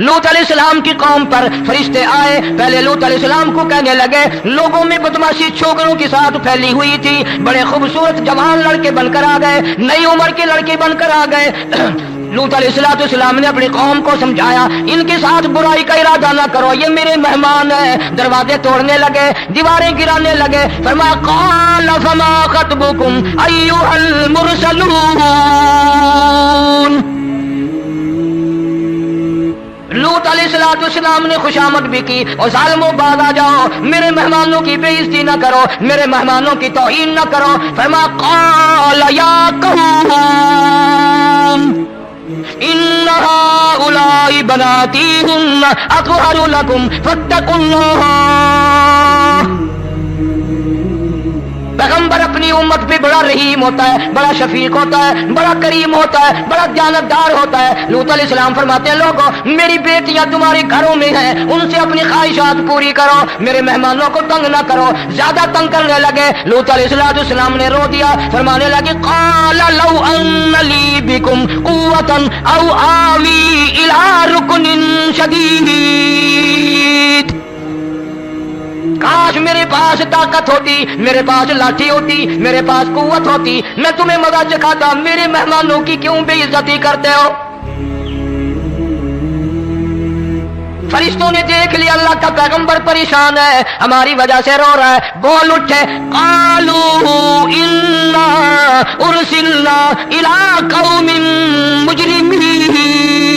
लूत अलैहिस्सलाम की कौम पर फरिश्ते आए। पहले लूत अलैहिस्सलाम को कहने लगे, लोगों में बदमाशी छोकरों के साथ फैली हुई थी, बड़े खूबसूरत जवान लड़के बनकर आ गए, नई उम्र के लड़के बनकर आ गए। लूत अलैहिस्सलाम ने अपनी कौम को समझाया, इनके साथ बुराई का इरादा ना करो, ये मेरे मेहमान हैं। दरवाजे तोड़ने लगे, दीवारें गिराने लगे। फरमाया क़ाल फमा खतबुकुम अय्युहल मुरसलून। लूत अलैहिस्सलाम ने खुशामद भी की, और ज़ालिमों बाज आ जाओ, मेरे मेहमानों की बेइज्जती न करो, मेरे मेहमानों की तौहीन न करो। फरमाया क़ाल या कौम इन्ना हाउलाई बनाती हुन्ना अत्हरु लकुम फत्तकुल्लाह। पैगंबर अपनी उम्मत पे बड़ा रहीम होता है, बड़ा शफीक होता है, बड़ा करीम होता है, बड़ा जानतदार होता है। लूत अलैहिस्सलाम फरमाते हैं, लोगों मेरी बेटियां तुम्हारे घरों में हैं, उनसे अपनी ख्वाहिशात पूरी करो, मेरे मेहमानों को तंग ना करो। ज्यादा तंग करने लगे, लूत अलैहिस्सलाम ने रो दिया, फरमाने लगे क़ाल लौ अन्न ली बिकुम क़ुव्वतन औ आवी इला रुकनिन शदीद। काश मेरे पास ताकत होती, मेरे पास लाठी होती, मेरे पास कुव्वत होती, मैं तुम्हें मजा चखाता। मेरे मेहमानों की क्यों बेइज्जती करते हो? फरिश्तों ने देख लिया अल्लाह का पैगंबर परेशान है, हमारी वजह से रो रहा है, बोल उठे क़ालू इन्ना उरसिलना इला क़ौमिन मुजरिमीन।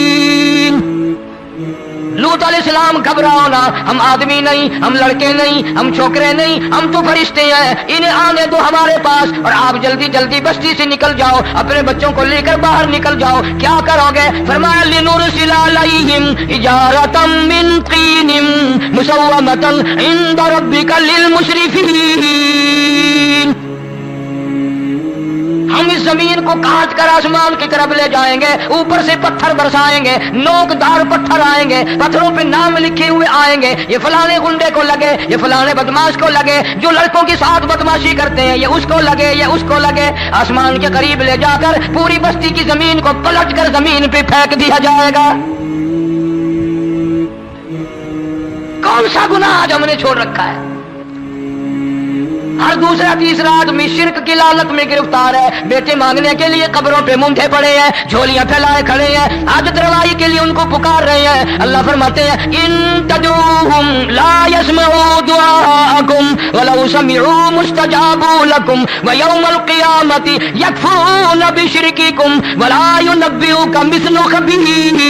लूत अलैहिस्सलाम घबराओ ना, हम आदमी नहीं, हम लड़के नहीं, हम छोकरे नहीं, हम तो फरिश्ते हैं, इन्हें आने दो हमारे पास, और आप जल्दी जल्दी बस्ती से निकल जाओ, अपने बच्चों को लेकर बाहर निकल जाओ। क्या करोगे? फरमाया लिनुरसिला अलैहिम इजारतम मिन तीनिम मुसव्वमतन इंद रब्बिका लिलमुशरिफीन। हम इस जमीन को काट कर आसमान की तरफ ले जाएंगे, ऊपर से पत्थर बरसाएंगे, नोकदार पत्थर आएंगे, पत्थरों पे नाम लिखे हुए आएंगे, ये फलाने गुंडे को लगे, ये फलाने बदमाश को लगे, जो लड़कों के साथ बदमाशी करते हैं ये उसको लगे, ये उसको लगे। आसमान के करीब ले जाकर पूरी बस्ती की जमीन को पलट कर जमीन पे फेंक दिया जाएगा। कौन सा गुनाह आज हमने छोड़ रखा है? हर दूसरा तीसरा आदमी शिर्क की लालच में गिरफ्तार है, बेटे मांगने के लिए कब्रों पे मुंडे पड़े हैं, झोलियां फैलाए खड़े हैं, आदत रवाई के लिए उनको पुकार रहे हैं। अल्लाह फरमाते हैं इन तदूहुम ला यस्मऊ दुआअकुम वलौ समिऊ मुस्तजाबू लकुम व यौमल क़ियामति यकफून बिशिरकिकुम वला युनब्बिउका मिस्लु खबीर।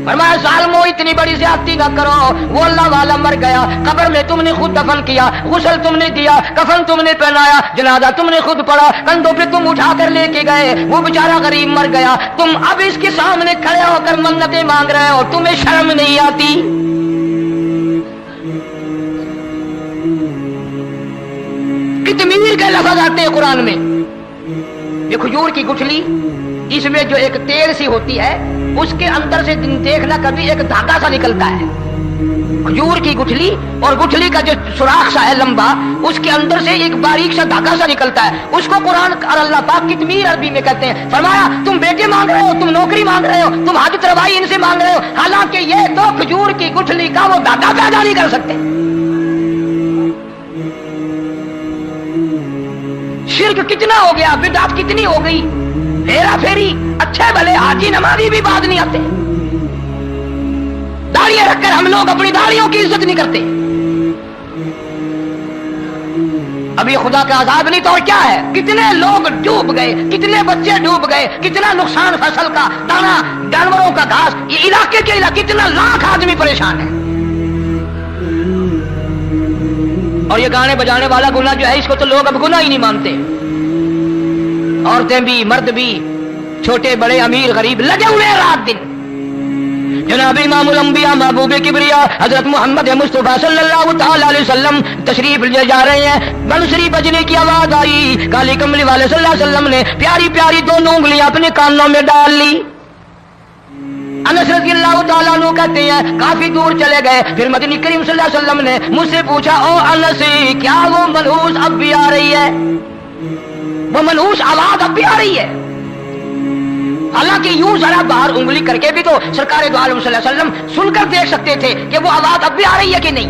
फरमाया ज़ालिमों इतनी बड़ी ज़्यादती न करो, वो अल्लाह वाला मर गया, कब्र में तुमने खुद दफन किया, गुस्ल तुमने दिया, कफन तुमने पहनाया, जनाजा तुमने खुद पढ़ा, कंधों पे तुम उठा कर लेके गए, वो बेचारा गरीब मर गया, तुम अब इसके सामने खड़े होकर मन्नतें मांग रहे हो, तुम्हें शर्म नहीं आती? कितमीर के लफ्ज़ आते हैं कुरान में। ये खजूर की गुठली, इसमें जो एक तेल सी होती है, उसके अंदर से देखना कभी एक धागा सा निकलता है। खजूर की गुठली, और गुठली का जो सुराख सा है लंबा, उसके अंदर से एक बारीक सा धागा सा निकलता है, उसको कुरान और अल्लाह पाक कितमीर अरबी में कहते हैं। फरमाया तुम बेटे मांग रहे हो, तुम नौकरी मांग रहे हो, तुम हाजत रवाई इनसे मांग रहे हो, हालांकि ये तो खजूर की गुठली का वो धागा पैदा नहीं कर सकते। शिर्क कितना हो गया, बिदअत कितनी हो गई, हेरा फेरी, अच्छे भले हाजी नमाजी भी बात नहीं आते, दाढ़ियां रखकर हम लोग अपनी दाढ़ियों की इज्जत नहीं करते। अब ये खुदा का अज़ाब नहीं तो और क्या है? कितने लोग डूब गए, कितने बच्चे डूब गए, कितना नुकसान, फसल का दाना, जानवरों का घास, ये इलाके के इलाके कितना लाख आदमी परेशान है। और ये गाने बजाने वाला गुनाह जो है, इसको तो लोग अब गुनाह ही नहीं मानते। औरतें भी, मर्द भी, छोटे बड़े, अमीर गरीब लगे हुए हैं रात दिन। जनाब इमामुल अंबिया महबूब किबरिया हजरत मोहम्मद मुस्तफा सल्लल्लाहु तआला अलैहि वसल्लम तशरीफ ले जा रहे हैं, बंसुरी बजने की आवाज आई, काली कमली वाले सल्लल्लाहु अलैहि वसल्लम ने प्यारी प्यारी दोनों उंगलियां अपने कानों में डाल ली। अनस रज़ियल्लाहु तआला अन्हु कहते हैं काफी दूर चले गए, फिर मदनी करीम सल्लल्लाहु अलैहि वसल्लम ने मुझसे पूछा, ओ अनस क्या वो मनहूस अब भी आ रही है? वो मनहूस आवाज अब भी आ रही है? हालांकि यूं जरा बाहर उंगली करके भी तो सरकार दो आलम सल्लल्लाहु अलैहि वसल्लम सुनकर देख सकते थे कि वो आवाज अब भी आ रही है कि नहीं।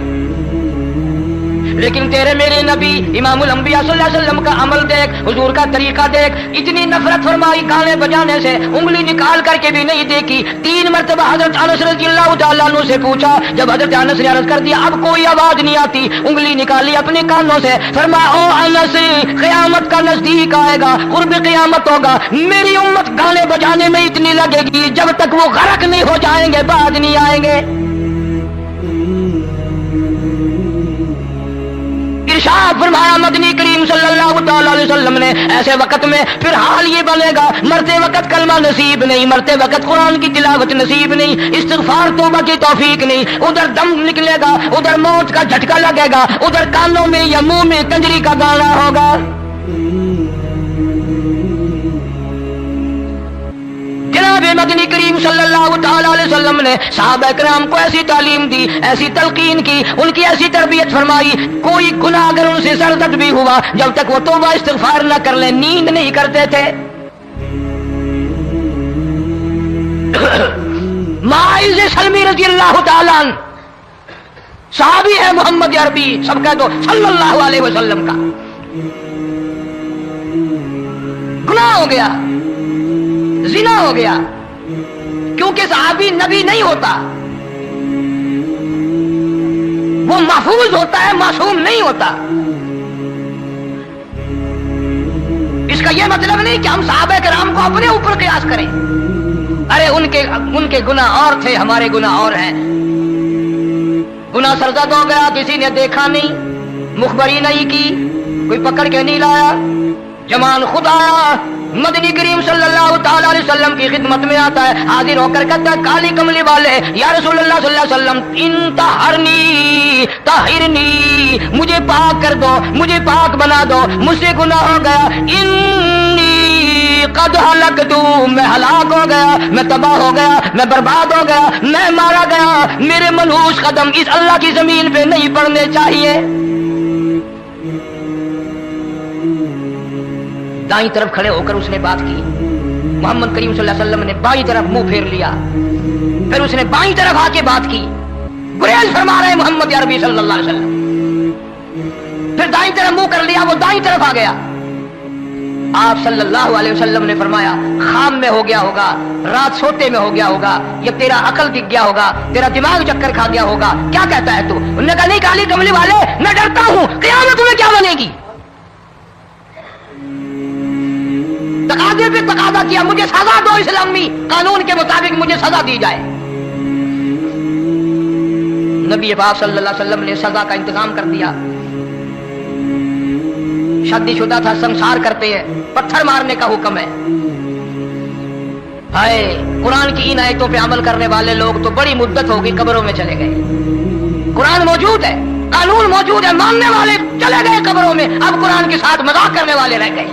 लेकिन तेरे मेरे नबी इमामुल अंबिया सल्लल्लाहु अलैहि वसल्लम का अमल देख, हुजूर का तरीका देख, इतनी नफरत फरमाई गाने बजाने से, उंगली निकाल करके भी नहीं देखी। 3 मरतबा हजरत अनस रज़ियल्लाहु तआला अन्हु से पूछा, जब हजरत अनस ने अर्ज कर दिया अब कोई आवाज नहीं आती, उंगली निकाली अपने कानों से, फरमाया ओ अनस क़यामत का नजदीक आएगा, कुर्ब क़यामत होगा, मेरी उम्मत गाने बजाने में इतनी लगेगी जब तक वो गरक नहीं हो जाएंगे बाज नहीं आएंगे। इरशाद फरमाया मदनी करीम सल्लल्लाहु तआला अलैहि वसल्लम ने, ऐसे वक्त में फिर हाल ये बनेगा, मरते वक्त कलमा नसीब नहीं, मरते वक्त कुरान की तिलावत नसीब नहीं, इस्तिग़फ़ार तौबा की तौफीक नहीं, उधर दम निकलेगा, उधर मौत का झटका लगेगा, उधर कानों में या मुंह में कंजरी का गाना होगा। जनाब मदनी करीम सल्लल्लाहु तआला अलैहि वसल्लम ने सहाबा किराम को ऐसी तालीम दी, ऐसी तलकीन की, उनकी ऐसी तरबियत फरमाई, कोई गुनाह अगर उनसे सरदर्द भी हुआ जब तक वो तौबा इस्तिग़फ़ार न कर ले नींद नहीं करते थे। माइज़ सलमी रज़ियल्लाहु तआला अन्हु सहाबी है, मोहम्मद अरबी सब कह दो सल्लल्लाहु अलैहि वसल्लम का। गुनाह हो गया, जिना हो गया, क्योंकि सहाबी नबी नहीं होता, वो महफूज होता है, मासूम नहीं होता। इसका यह मतलब नहीं कि हम सहाबा किराम को अपने ऊपर क़यास करें। अरे उनके गुनाह और थे, हमारे गुनाह और हैं। गुनाह सरजद हो गया, किसी ने देखा नहीं, मुखबरी नहीं की, कोई पकड़ के नहीं लाया, जमान खुद आया, मदनी करीम सल्लल्लाहु तआला अलैहि वसल्लम की खिदमत में आता है, हाजिर होकर कहता है काली कमली वाले या रसूलुल्लाह सल्लल्लाहु अलैहि वसल्लम इंतहरनी ताहिरनी, मुझे पाक कर दो, मुझे पाक बना दो, मुझसे गुनाह हो गया, इन्नी कद हलकतु, मैं हलाक हो गया, मैं तबाह हो गया, मैं बर्बाद हो गया, मैं मारा गया, मेरे मनहूस कदम इस अल्लाह की जमीन पे नहीं पड़ने चाहिए। दाईं तरफ खड़े होकर उसने बात की, मोहम्मद करीम सल्लल्लाहु अलैहि वसल्लम ने बाईं तरफ मुंह फेर लिया, फिर उसने बाईं तरफ आके बात की, गुरेज फरमा रहे मोहम्मद अरबी सल्लल्लाहु अलैहि वसल्लम, फिर दाईं तरफ मुंह कर लिया, वो दाईं तरफ आ गया। आप सल्लल्लाहु अलैहि वसल्लम ने फरमाया खाम में हो गया होगा, रात सोते में हो गया होगा, या तेरा अकल दिख गया होगा, तेरा दिमाग चक्कर खा गया होगा, क्या कहता है तू? उन्होंने कहा नहीं काली कमली वाले, मैं डरता हूं क़यामत में क्या बनेगी। तकाजे पे तकाजा किया, मुझे सजा दो, इस्लामी कानून के मुताबिक मुझे सजा दी जाए। नबी पाक सल्लल्लाहु अलैहि वसल्लम ने सजा का इंतजाम कर दिया। शादीशुदा था, संसार करते हैं, पत्थर मारने का हुक्म है। हाय, कुरान की इन आयतों पे अमल करने वाले लोग तो बड़ी मुद्दत होगी कब्रों में चले गए। कुरान मौजूद है, कानून मौजूद है, मानने वाले चले गए कब्रों में, अब कुरान के साथ मजाक करने वाले रह गए।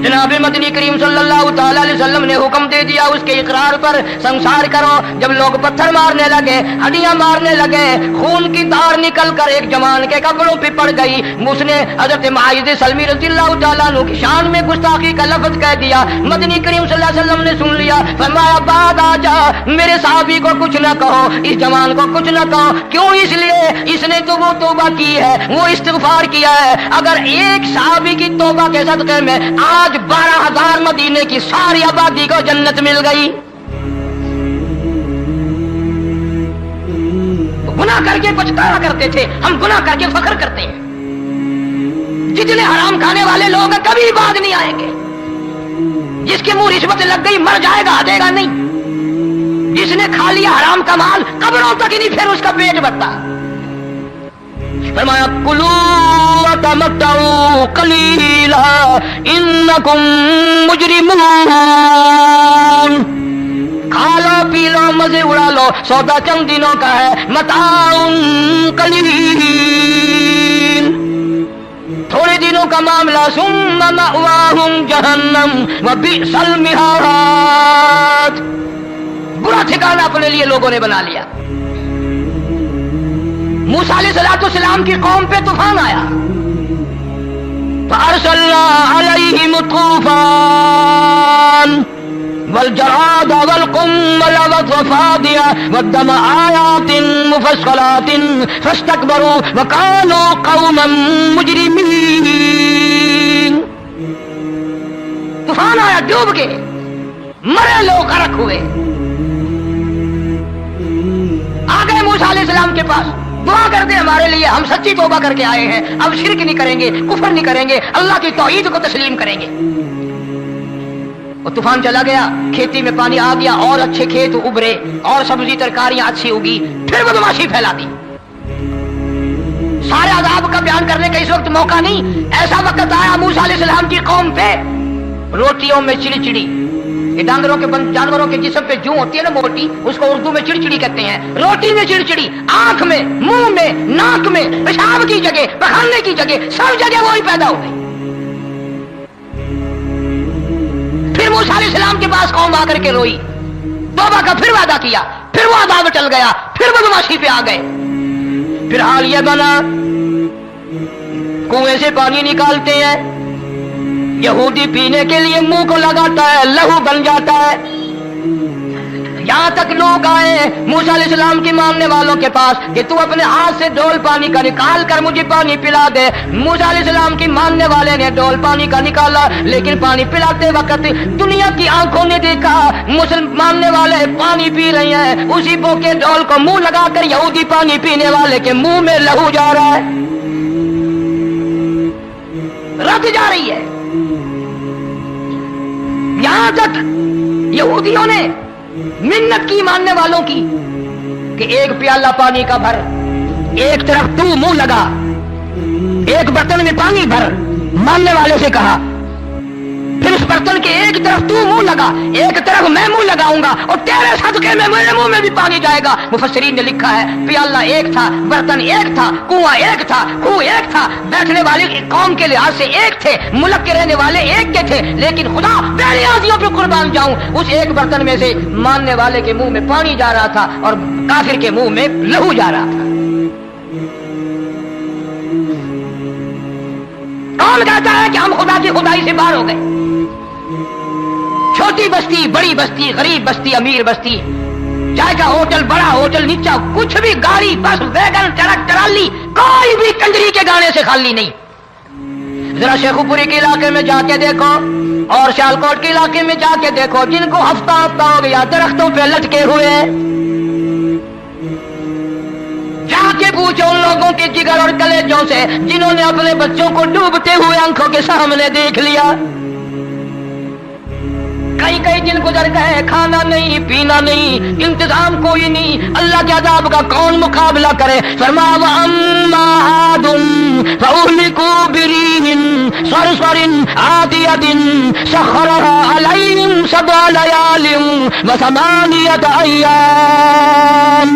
जनाब मदनी करीम सल्लल्लाहु तआला अलैहि वसल्लम ने हुक्म दे दिया, उसके इकरार पर संसार करो। जब लोग पत्थर मारने लगे, हड्डियां मारने लगे, खून की धार निकल कर एक जवान के कपड़ों पे पड़ गई, उसने हजरत माइज़ सलमी रज़ियल्लाहु तआला अन्हु की शान में गुस्ताखी का लफ्ज कह दिया। मदनी करीम सल्लल्लाहु अलैहि वसल्लम ने सुन लिया, फरमाया बाद आ जा, मेरे साहबी को कुछ न कहो, इस जवान को कुछ न कहो। क्यों? इसलिए इसने तो वो तौबा की है, वो इस्तिग़फ़ार किया है। अगर एक साहबी की तौबा के सदक़े में आज 12,000 मदीने की सारी आबादी को जन्नत मिल गई। तो गुनाह करके पछताया करते थे, हम गुनाह करके फख्र करते हैं। जितने हराम खाने वाले लोग हैं कभी बाज नहीं आएंगे। जिसके मुंह रिश्वत लग गई मर जाएगा, हटेगा नहीं। जिसने खा लिया हराम का माल कब्रों तक ही नहीं फिर उसका पेट भरता। फरमाया कुलू व तमत्तऊ कलीला इन्नकुम मुजरिमून, खा लो पी लो मजे उड़ा लो, सौदा चंद दिनों का है, मताउन कलील, थोड़े दिनों का मामला, सुम्मा मअवाहुम जहन्नम व बिअसल मिहाद, बुरा ठिकाना अपने लिए लोगों ने बना लिया। मूसा अलैहिस्सलाम की कौम पे तूफान आया, فأرسلنا عليهم الطوفان والجراد والقمل والضفادع والدم آيات مفصلات فاستكبروا وكانوا قوما مجرمين. طوفان آیا, ڈوب گئے, مرے لوگ غرق ہوئے. آ گئے موسیٰ علیہ السلام کے پاس, دعا کر دے ہمارے لیے, ہم سچی توبہ کر کے آئے ہیں, اب شرک نہیں کریں گے, کفر نہیں کریں گے, اللہ کی توحید کو تسلیم کریں گے. اور طوفان چلا گیا, کھیتی میں پانی آ گیا, اور اچھے کھیت ابھرے, اور سبزی ترکاریاں اچھی اگی, پھر بدماشی پھیلا دی. سارے عذاب کا بیان کرنے کا اس وقت موقع نہیں. ایسا وقت آیا موسیٰ علیہ السلام کی قوم پہ, روٹیوں میں چڑچڑی. یہ جانوروں کے جسم پہ جو ہوتی ہے نا موٹی, اس کو اردو میں چڑچڑی کہتے ہیں. روٹی میں چڑچڑی, آنکھ میں, منہ میں, ناک میں, پیشاب کی جگہ, پخانے کی جگہ, سب جگہ وہی پیدا ہو گئی. پھر موسیٰ علیہ السلام کے پاس قوم آ کر کے روئی, توبہ کا پھر وعدہ کیا, پھر وہ عذاب ٹل گیا, پھر بدماشی پہ آ گئے. پھر حال یہ بنا, کنویں سے پانی نکالتے ہیں, یہودی پینے کے لیے منہ کو لگاتا ہے, لہو بن جاتا ہے. یہاں تک لوگ آئے موسیٰ علیہ السلام کی ماننے والوں کے پاس کہ تو اپنے ہاتھ سے ڈول پانی کا نکال کر مجھے پانی پلا دے. موسیٰ علیہ السلام کی ماننے والے نے ڈول پانی کا نکالا, لیکن پانی پلاتے وقت دنیا کی آنکھوں نے دیکھا مسلمان ماننے والے پانی پی رہے ہیں, اسی بو کے ڈول کو منہ لگا کر یہودی پانی پینے والے کے منہ میں لہو جا رہا ہے, رد جا رہی ہے. یہاں تک یہودیوں نے منت کی ماننے والوں کی کہ ایک پیالہ پانی کا بھر, ایک طرف تو منہ لگا, ایک برتن میں پانی بھر. ماننے والے سے کہا, پھر اس برتن کے ایک طرف تو منہ لگا, ایک طرف میں منہ لگاؤں گا, اور تیرے صدقے میں میرے منہ میں بھی پانی جائے گا. مفسرین نے لکھا ہے پیالہ ایک تھا, برتن ایک تھا, کنواں ایک تھا, خو ایک تھا, بیٹھنے والے قوم کے لحاظ سے ایک تھے, ملک کے رہنے والے ایک کے تھے, لیکن خدا بے نیازیوں پہ قربان جاؤں, اس ایک برتن میں سے ماننے والے کے منہ میں پانی جا رہا تھا اور کافر کے منہ میں لہو جا رہا تھا. کون کہتا ہے کہ ہم خدا کی خدائی سے باہر ہو گئے؟ چھوٹی بستی, بڑی بستی, غریب بستی, امیر بستی, چائے کا ہوٹل, بڑا ہوٹل, نیچا, کچھ بھی, گاڑی, بس, ویگن, ٹرک, ٹرالی, کوئی بھی کنجری کے گانے سے خالی نہیں. ذرا شیخو پوری کے علاقے میں جا کے دیکھو, اور سیالکوٹ کے علاقے میں جا کے دیکھو, جن کو ہفتہ ہفتہ ہو گیا درختوں پہ لٹکے ہوئے, جا کے پوچھو ان لوگوں کے جگر اور کلیجوں سے جنہوں نے اپنے بچوں کو ڈوبتے ہوئے آنکھوں کے سامنے دیکھ لیا. کئی دن گزر گئے, کھانا نہیں, پینا نہیں, انتظام کوئی نہیں, اللہ کے عذاب کا کون مقابلہ کرے. فرمایا وَأَمَّا عَادٌ فَأُهْلِكُوا بِرِيحٍ صَرْصَرٍ عَاتِيَةٍ سَخَّرَهَا عَلَيْهِمْ 7 لَيَالٍ و8 أَيَّامٍ.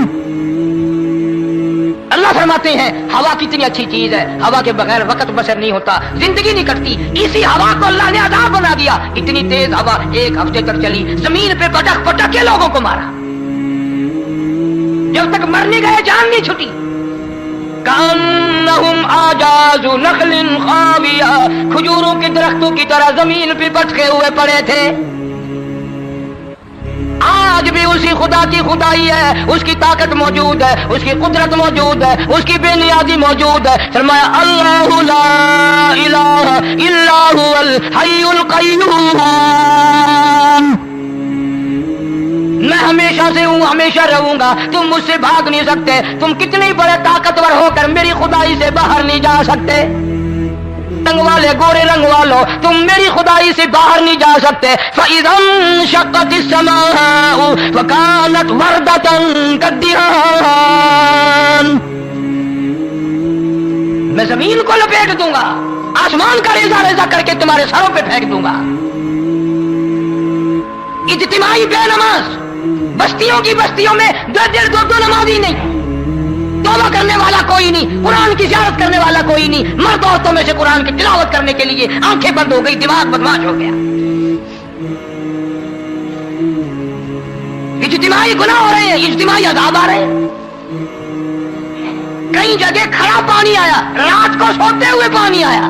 اللہ فرماتے ہیں ہوا کتنی اچھی چیز ہے, ہوا کے بغیر وقت بسر نہیں ہوتا, زندگی نہیں کٹتی. اسی ہوا کو اللہ نے عذاب بنا دیا. اتنی تیز ہوا ایک ہفتے تک چلی, زمین پہ پٹک پٹک کے لوگوں کو مارا, جب تک مرنے گئے جان نہیں چھٹی. کأنہم اعجاز نخل خاویہ, کھجوروں کے درختوں کی طرح زمین پہ پٹکے ہوئے پڑے تھے. آج بھی اسی خدا کی خدائی ہے, اس کی طاقت موجود ہے, اس کی قدرت موجود ہے, اس کی بے نیازی موجود ہے. فرمایا اللہ لا الہ الا هو الحی القیوم, میں ہمیشہ سے ہوں, ہمیشہ رہوں گا, تم مجھ سے بھاگ نہیں سکتے, تم کتنی بڑے طاقتور ہو کر میری خدائی سے باہر نہیں جا سکتے. رنگ والے, گورے رنگ والو, تم میری خدائی سے باہر نہیں جا سکتے. فَإِذَا انشَقَّتِ السَّمَاءُ فَكَانَتْ وَرْدَةً كَالدِّهَانِ, میں زمین کو لپیٹ دوں گا, آسمان کا ریزہ ریزہ کر کے تمہارے سروں پہ پھینک دوں گا. اجتماعی بے نماز, بستیوں کی بستیوں میں 2 نمازی نہیں, توبہ کرنے والا کوئی نہیں, قرآن کی زیارت کرنے والا کوئی نہیں, مرد عورتوں میں سے قرآن کی تلاوت کرنے کے لیے آنکھیں بند ہو گئی, دماغ بدماش ہو گیا. اجتماعی گناہ ہو رہے ہیں, اجتماعی عذاب آ رہے ہیں. کئی جگہ کھڑا پانی آیا, رات کو سوتے ہوئے پانی آیا.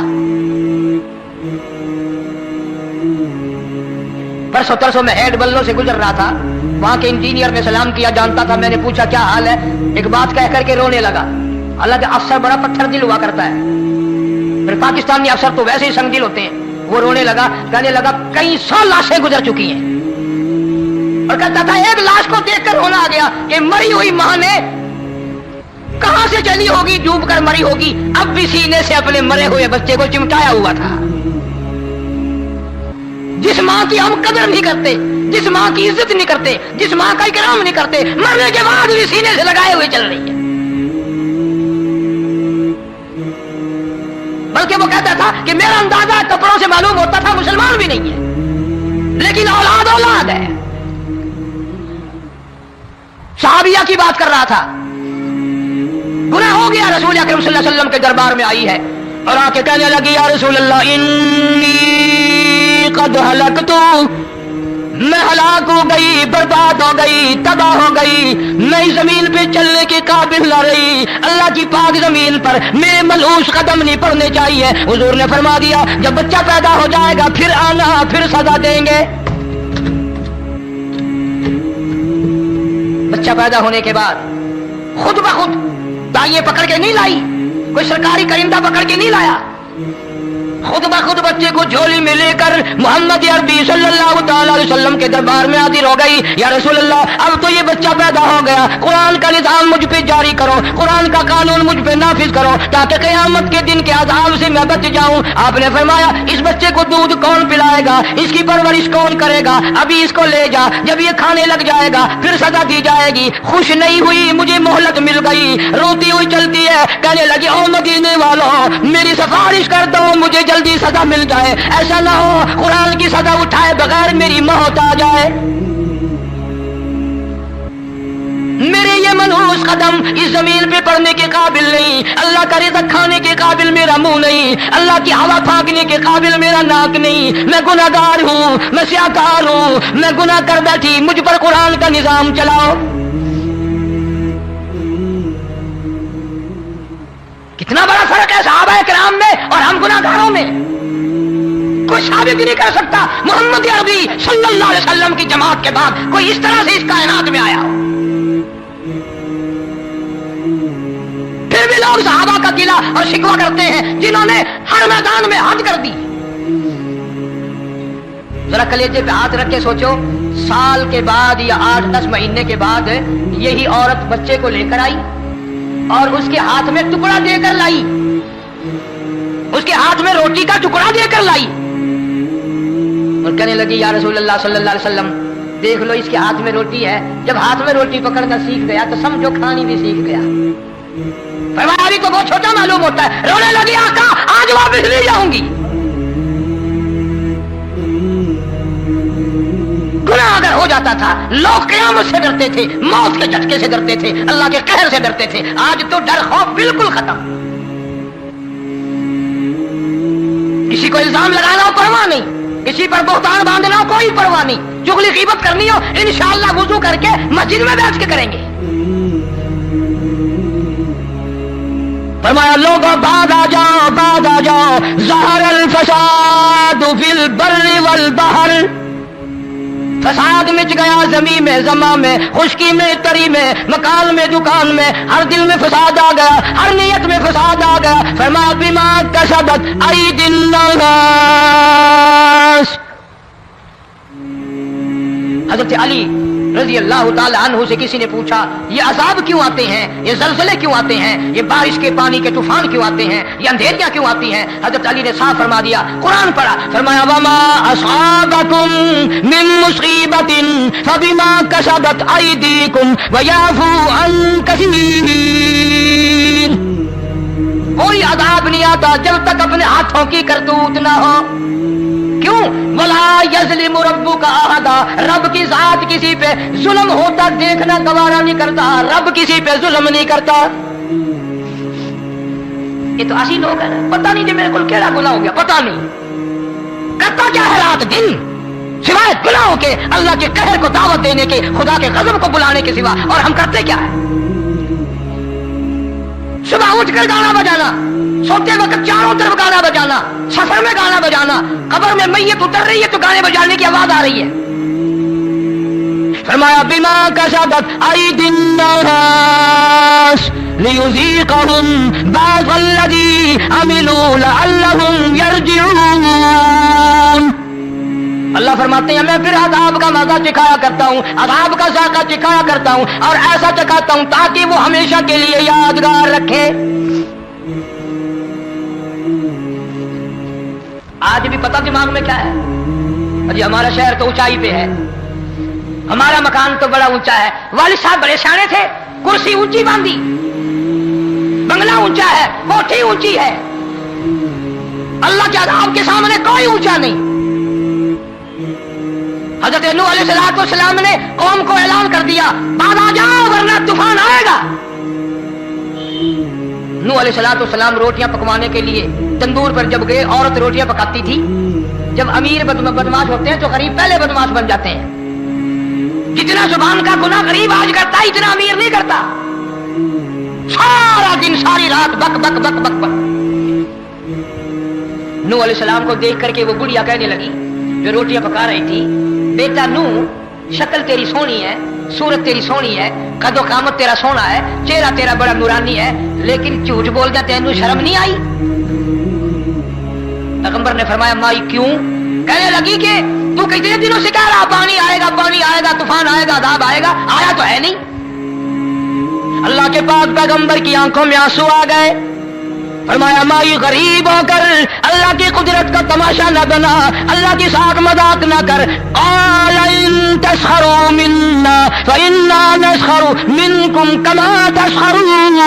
परसों तरसों मैं हेड बल्लो से गुजर रहा था, वहां के इंजीनियर ने सलाम किया, जानता था। मैंने पूछा क्या हाल है, एक बात कह करके रोने लगा। हालांकि अफसर बड़ा पत्थर दिल हुआ करता है, फिर पाकिस्तानी अफसर तो वैसे ही संगदिल होते हैं। वो रोने लगा, कहने लगा कई 100 लाशें गुजर चुकी हैं, और कहता था एक लाश को देखकर रोना आ गया कि मरी हुई मां ने कहां से चली होगी, डूब कर मरी होगी, अब भी सीने से अपने मरे हुए बच्चे को चिमटाया हुआ था। जिस मां की हम कदर नहीं करते, जिस मां की इज्जत नहीं करते, जिस मां का इकराम नहीं करते, मरने के बाद भी सीने से लगाए हुए चल रही है। बल्कि वो कहता था कि मेरा अंदाजा कपड़ों से मालूम होता था मुसलमान भी नहीं है, लेकिन औलाद औलाद है। सहाबिया की बात कर रहा था, गुनाह हो गया, रसूल अकरम सल्लल्लाहु अलैहि वसल्लम के दरबार में आई है और आके कहने लगी या रसूल अल्लाह इन्नी कद हलकतु, मैं हलाक हो गई, बर्बाद हो गई, तबाह हो गई, मैं इस जमीन पे चलने के काबिल न रही। अल्लाह की पाक जमीन पर मेरे मलूस कदम नहीं पड़ने चाहिए। हुजूर ने फरमा दिया जब बच्चा पैदा हो जाएगा फिर आना, फिर सजा देंगे। बच्चा पैदा होने के बाद खुद ब खुद दाइये पकड़ के नहीं लाई, कोई सरकारी करिंदा पकड़ के नहीं लाया, खुद ब खुद बच्चे को झोली में लेकर मोहम्मद अरबी सल्लल्लाहु अलैहि वसल्लम के दरबार में हाजिर हो गई। या रसूल अल्लाह अब तो ये बच्चा पैदा हो गया, कुरान का निजाम मुझ पे जारी करो, कुरान का कानून मुझ पे नाफिज करो ताकि क़यामत के दिन के अज़ाब से मैं बच जाऊं। आपने फरमाया इस बच्चे को दूध कौन पिलाएगा, इसकी परवरिश कौन करेगा, अभी इसको ले जा, जब ये खाने लग जाएगा फिर सजा दी जाएगी। खुश नहीं हुई, मुझे मोहलत मिल गई, रोती हुई चलती है, कहने लगी ओ मदीने वालों मेरी सिफारिश कर दो, मुझे जल्दी सजा मिल जाए, ऐसा ना हो कुरान की सजा उठाए बगैर मेरी मौत आ जाए। मेरे ये मनहूस कदम इस जमीन पे पड़ने के काबिल नहीं, अल्लाह का रिज़्क़ खाने के काबिल मेरा मुंह नहीं, अल्लाह की हवा फांकने के काबिल मेरा नाक नहीं, मैं गुनाहगार हूँ, मैं स्याकार हूँ, मैं गुनाह कर बैठी, मुझ पर कुरान का निजाम चलाओ। कितना बड़ा फर्क है सहाबा किराम में और हम गुनाहगारों में। कोई साबित नहीं कर सकता मोहम्मद अरबी सल्लल्लाहु अलैहि वसल्लम की जमात के बाद कोई इस तरह से इस कायनात में आया हो। फिर भी लोग सहाबा का गिला और शिकवा करते हैं जिन्होंने हर मैदान में हद कर दी। जरा कलेजे पे हाथ रख के सोचो, साल के बाद या 8-10 महीने के बाद यही औरत बच्चे को लेकर आई और उसके हाथ में टुकड़ा देकर लाई, उसके हाथ में रोटी का टुकड़ा देकर लाई और कहने लगी या रसूल अल्लाह सल्लल्लाहु अलैहि वसल्लम देख लो इसके हाथ में रोटी है। जब हाथ में रोटी पकड़ना सीख गया तो समझो खानी भी सीख गया। फरमाया अभी तो बहुत छोटा मालूम होता है। रोने लगी आका आज वापस ले जाऊंगी। गुनाह अगर हो जाता था लोग क़यामत से डरते थे, मौत के झटके से डरते थे, अल्लाह के कहर से डरते थे। आज तो डर खौफ बिल्कुल खत्म। किसी को इल्जाम लगाना हो परवाह नहीं, किसी पर बोहतान बांधना हो कोई परवाह नहीं, चुगली ग़ीबत करनी हो इंशाअल्लाह वुज़ू करके मस्जिद में बैठ के करेंगे। फरमाया लोगों बाद आ जाओ, बाद आ जाओ, ज़हरल फसाद फिल बर्रि वल बहर, फसाद मच गया ज़मीन में, ज़मा में, खुशकी में, तरी में, मकान में, दुकान में, हर दिल में फसाद आ गया, हर नियत में फसाद आ गया। फरमाया बिमा कसबत अयदिन नास। हज़रत अली रज़ी अल्लाह ताला अन्हु से किसी ने पूछा ये अज़ाब क्यों आते हैं, ये ज़लज़ले क्यों आते हैं, ये बारिश के पानी के तूफान क्यों आते हैं, ये अंधेरियां क्यों आती हैं। हज़रत अली ने साफ फरमा दिया, कुरान पढ़ा, फरमाया वमा असाबकुम मिन मुसीबतिन फबिमा कसबत अयदीकुम वयाफू अन कसीर। कोई अज़ाब नहीं आता जब तक अपने हाथों की करतूत ना हो। क्यों? वला यज़लिमु रब्बुका अहदा, रब की जात किसी पे जुल्म होता देखना गवारा नहीं करता, रब किसी पे जुल्म नहीं करता। ये तो ऐसी लोग हैं, पता नहीं जी मेरे को क्या गुनाह हो गया, पता नहीं करता क्या है रात दिन सिवाय गुनाहों के, अल्लाह के कहर को दावत देने के, खुदा के गज़ब को बुलाने के सिवा। और हम करते क्या है? सुबह उठकर गाना बजाना, सोते वक्त चारों तरफ गाना बजाना, सफर में गाना बजाना, कब्र में मैयत उतर रही है तो गाने बजाने की आवाज आ रही है। فرمایا بما کسبت ایدی الناس لیذیقہم بعض الذی عملوا لعلہم یرجعون. اللہ فرماتے ہیں میں پھر عذاب کا مزہ چکھایا کرتا ہوں, عذاب کا ذائقہ چکھایا کرتا ہوں, اور ایسا چکھاتا ہوں تاکہ وہ ہمیشہ کے لیے یادگار رکھے. آج بھی پتہ دماغ میں کیا ہے؟ جی ہمارا شہر تو اونچائی پہ ہے, ہمارا مکان تو بڑا اونچا ہے, والد صاحب بڑے سیانے تھے, کرسی اونچی باندھی, بنگلہ اونچا ہے, کوٹھی اونچی ہے, اللہ کے عذاب کے سامنے کوئی اونچا نہیں. حضرت نوح علیہ السلام نے قوم کو اعلان کر دیا بعد آ جاؤ ورنہ طوفان آئے گا. نوح علیہ السلام روٹیاں پکوانے کے لیے تندور پر جب گئے, عورت روٹیاں پکاتی تھی. جب امیر بدماش ہوتے ہیں تو غریب پہلے بدماش بن جاتے ہیں. جتنا زبان کا گناہ غریب آج کرتا ہے اتنا امیر نہیں کرتا. سارا دن ساری رات بک بک بک بک بک. نوح علیہ السلام کو دیکھ کر کے وہ بڑھیا کہنے لگی جو روٹیاں پکا رہی تھی, بیٹا نوح شکل تیری سونی ہے, صورت تیری سونی ہے, قد و قامت تیرا سونا ہے, چہرہ تیرا بڑا نورانی ہے, لیکن جھوٹ بول جاتے ہیں, شرم نہیں آئی؟ پیغمبر نے فرمایا مائی کیوں؟ کہنے لگی کہ تو کتنے دنوں سے کہہ رہا پانی آئے گا, طوفان آئے گا, عذاب آئے گا, آیا تو ہے نہیں. اللہ کے پاک پیغمبر کی آنکھوں میں آنسو آ گئے. فرمایا مائی غریب ہو کر اللہ کی قدرت کا تماشا نہ بنا, اللہ کی ساتھ مذاق نہ کر. قال ان تسخروا منا فإنا نسخر منكم كما تسخرون.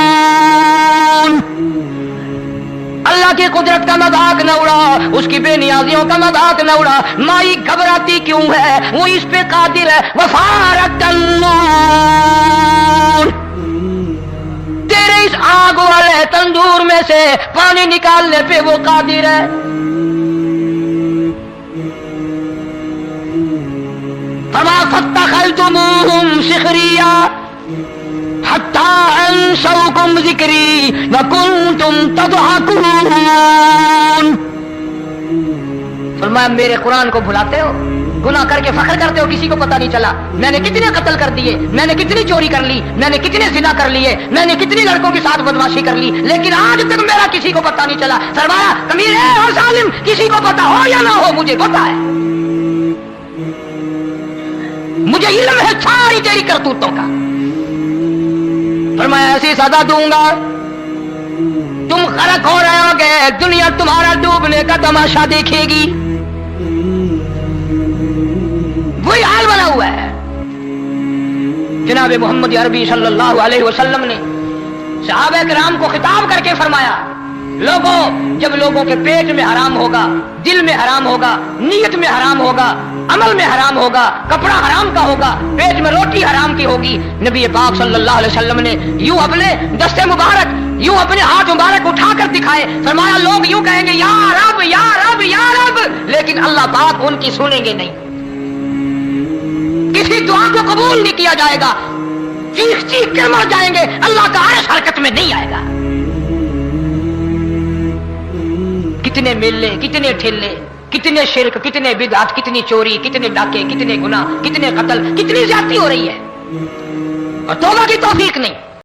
اللہ کی قدرت کا مذاق نہ اڑا, اس کی بے نیازیوں کا مذاق نہ اڑا. مائی گھبراتی کیوں ہے, وہ اس پہ قادر ہے. وفارق النور, تیرے اس آگ والے تندور میں سے پانی نکالنے پہ وہ قادر ہے. فما فاتخذتموہم سخریا حتی انسوکم ذکری وکنتم تضحکون. فرمایا میرے قرآن کو بھلاتے ہو, گناہ کر کے فخر کرتے ہو, کسی کو پتہ نہیں چلا میں نے کتنے قتل کر دیے, میں نے کتنی چوری کر لی, میں نے کتنے زنا کر لیے, میں نے کتنی لڑکوں کے ساتھ بدماشی کر لی, لیکن آج تک میرا کسی کو پتہ نہیں چلا. فرمایا امیر اور ظالم کسی کو پتہ ہو یا نہ ہو مجھے پتہ ہے, مجھے علم ہے ساری تیری کرتوتوں کا. فرمایا ایسی سزا دوں گا تم غرق ہو رہے ہو گے, دنیا تمہارا ڈوبنے کا تماشا دیکھے گی. وہی حال بنا ہوا ہے. جناب محمد عربی صلی اللہ علیہ وسلم نے صحابہ کرام کو خطاب کر کے فرمایا لوگوں, جب لوگوں کے پیٹ میں حرام ہوگا, دل میں حرام ہوگا, نیت میں حرام ہوگا, عمل میں حرام ہوگا, کپڑا حرام کا ہوگا, پیٹ میں روٹی حرام کی ہوگی, نبی پاک صلی اللہ علیہ وسلم نے یوں اپنے دستے مبارک, یوں اپنے ہاتھ مبارک اٹھا کر دکھائے. فرمایا لوگ یوں کہیں گے یا رب یا رب یا رب, لیکن اللہ پاک ان کی سنیں گے نہیں, کسی دعا کو قبول نہیں کیا جائے گا, چیخ چیخ کر مر جائیں گے, اللہ کا عرش حرکت میں نہیں آئے گا. کتنے میلے, کتنے ٹھیلے, کتنے شرک, کتنے بدعت, کتنی چوری, کتنے ڈاکے, کتنے گناہ, کتنے قتل, کتنی زیادتی ہو رہی ہے, اور توبہ کی توفیق نہیں.